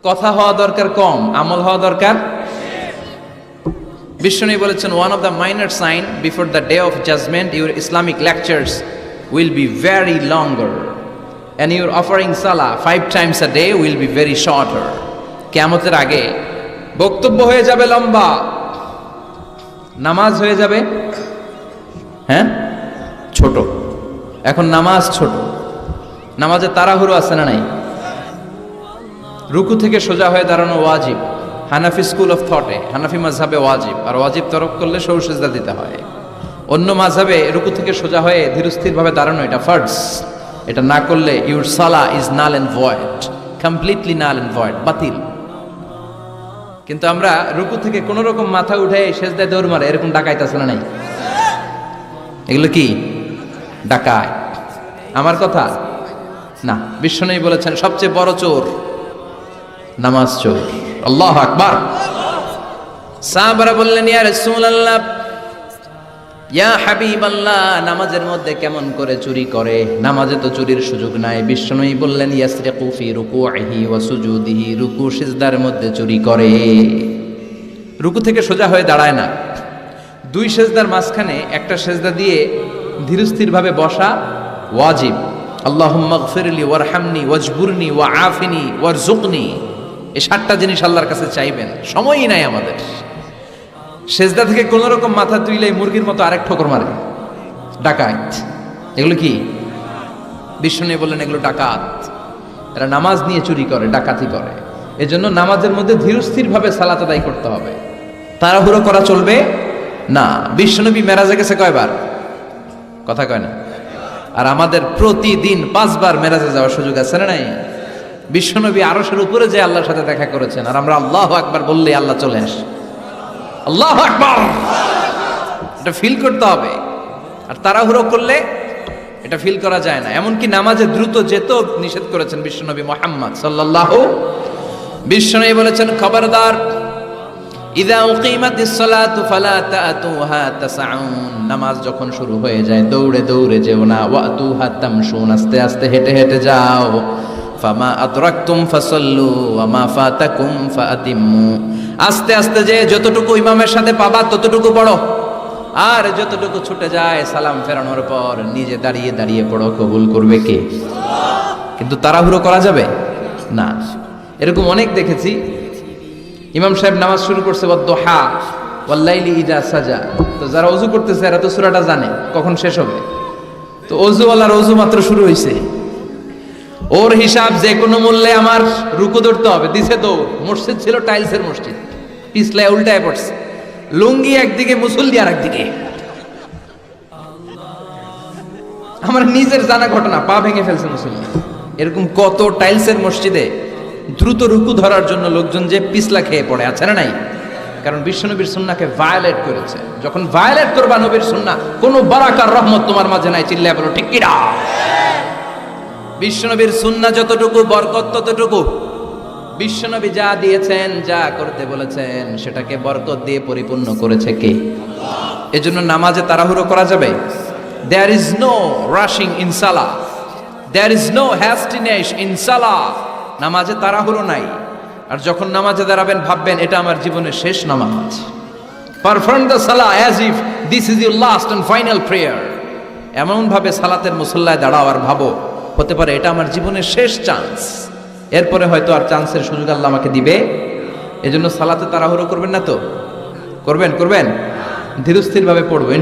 কথা হওয়া দরকার কম, আমল হওয়া দরকার। বিশ্বনবী বলেছেন, one of the minor sign before the day of judgement your Islamic lectures will be very longer and your offering সালা 5 times a day will be very shorter. কিয়ামতের আগে বক্তব্য হয়ে যাবে লম্বা, নামাজ হয়ে যাবে ছোট। এখন নামাজ ছোট, নামাজে তাড়াহুড়ো আছে না নাই? রুকু থেকে সোজা হয়ে দাঁড়ানো ওয়াজিব, হানাফি স্কুল অফ থটে, হানাফি মাযহাবে ওয়াজিব, আর ওয়াজিব তরক করলে সৌ সিজদা দিতে হয়। অন্য মাযহাবে রুকু থেকে সোজা হয়ে ধীরস্থিরভাবে দাঁড়ানো এটা ফরজ, এটা না করলে ইউর সালা is null and void, completely null and void, বাতিল। কিন্তু আমরা রুকু থেকে কোন রকম মাথা উঠে সেজদায় দৌড় মারে, এরকম ডাকাইত আছে না নাই? এগুলো কি ডাকায়? আমার কথা না, বিশ্বনবী বলেছেন সবচেয়ে বড় চোর নামাজ চোর। আল্লাহু আকবার। সাহাবারা বললেন, ইয়া রাসূলুল্লাহ, ইয়া হাবিবাল্লাহ, নামাজের মধ্যে কেমন করে চুরি করে? নামাজে তো চুরির সুযোগ নাই। বিশ্বনবী বললেন, ইয়াসরিকু ফি রুকুইহি ওয়া সুজুদিহি, রুকু সিজদার মধ্যে চুরি করে। রুকু থেকে সোজা হয়ে দাঁড়ায় না, 2 সেজদার মাঝখানে একটা সেজদা দিয়ে ধীরস্থিরভাবে বসা ওয়াজিব। আল্লাহুম্মা গফিরলি ওয়ারহামনি ওয়াজবুরনি ওয়াআফিনি ওয়ারযুকনি, এই 7টা জিনিস আল্লাহর কাছে চাইবেন, সময়ই নাই আমাদের। সেজদা থেকে কোন রকম মাথা তুইলে মুরগির মতো আরেক ঠোকর মারে, ডাকাত। এগুলো কি? বিষ্ণু বললেন এগুলো ডাকাত, এরা নামাজ নিয়ে চুরি করে, ডাকাতি করে। এজন্য নামাজের মধ্যে ধীরস্থিরভাবে সালাত আদায় করতে হবে, তাড়াহুড়ো করা চলবে না। বিশ্বনবী মেরাজে গেছে কয়বার? কথা কয় না। আর আমাদের প্রতিদিন 5 বার মেরাজে যাওয়ার সুযোগ আছে না নাই? বিশ্বনবী আরশের উপরে যে আল্লাহর সাথে দেখা করেছেন, আর আমরা আল্লাহু আকবার বললেই আল্লাহ চলে আসে। আল্লাহু আকবার, এটা ফিল করতে হবে। আর তাড়াহুড়ো করলে এটা ফিল করা যায় না। এমনকি নামাজে দ্রুত যেতেও নিষেধ করেছেন বিশ্বনবী মুহাম্মদ সাল্লাল্লাহু। বিশ্বনবী বলেছেন, খবরদার, ইযা উকিমাতিস সালাতু ফালা তাতুহা তাসআউন, নামাজ যখন শুরু হয়ে যায় দৌড়ে দৌড়ে যেও না। ওয়াতুহা তামশুন, আস্তে আস্তে হেঁটে হেঁটে যাও। ফামা আদরাকতুম ফাসাল্লু ওয়া মা ফাতাকুম ফাআতিমু, আস্তে আস্তে যে যতটুকু ইমামের সাথে পাবা ততটুকু পড়ো, আর যতটুকু ছুটে যায় সালাম ফেরানোর পর নিজে দাঁড়িয়ে দাঁড়িয়ে পড়ো। কবুল করবে কে? কিন্তু তাড়াহুড়ো করা যাবে না। এরকম অনেক দেখেছি, ইমাম সাহেব নামাজ শুরু করছে ওয়াদ-দুহা ওয়াল-লাইলি ইযা সাজা, তো যারা ওযু করতেছে এরা তো সূরাটা জানে কখন শেষ হবে, তো ওযুওয়ালার ওযু মাত্র শুরু হইছে, ওর হিসাব যে কোনো মূল্যে আমার রুকু ধরতে হবে, দিছে দৌড়। মসজিদ ছিল টাইলসের মসজিদ, পিছলায় উল্টায় পড়ছে, লুঙ্গি একদিকে মুসল্লি আর একদিকে। আমার নিজের জানা ঘটনা, পা ভেঙে ফেলছে মুসল্লি। এরকম কত টাইলসের মসজিদে দ্রুত রুকু ধরার জন্য লোকজন যে পিছলা খেয়ে পড়ে, আছে না নাই? কারণ বিশ্বনবীর সুন্নাহকে ভায়োলেট করেছে। যখন ভায়োলেট করবা নবীর সুন্নাহ, কোনো বারাকার রহমত তোমার মাঝে নাই। চিল্লায় বলো ঠিক কিনা? বিশ্বনবীর সুন্নাহ যতটুকু, বরকত ততটুকু। বিশ্বনবী যা দিয়েছেন, যা করতে বলেছেন, সেটাকে বরকত দিয়ে পরিপূর্ণ করেছে কে? এজন্য নামাজে তাড়াহুড়ো করা যাবে? There is no rushing in সালাহ, there is no hastiness in সালাহ। নামাজে তাড়াহুড়ো নাই। আর যখন নামাজে দাঁড়াবেন ভাববেন এটা আমার জীবনের শেষ নামাজ। পারফর্ম দ্য সালাহ as if this is your last and final prayer. এমন ভাবে সালাতের মুসল্লায় দাঁড়াও আর ভাবো, হতে পারে এটা আমার জীবনের শেষ চান্স, এরপরে হয়তো আর চান্সের সুযোগ আল্লাহ আমাকে দিবে। এজন্য সালাতে তাড়াহুড়ো করবেন না তো? করবেন ধীরস্থির ভাবে পড়বেন।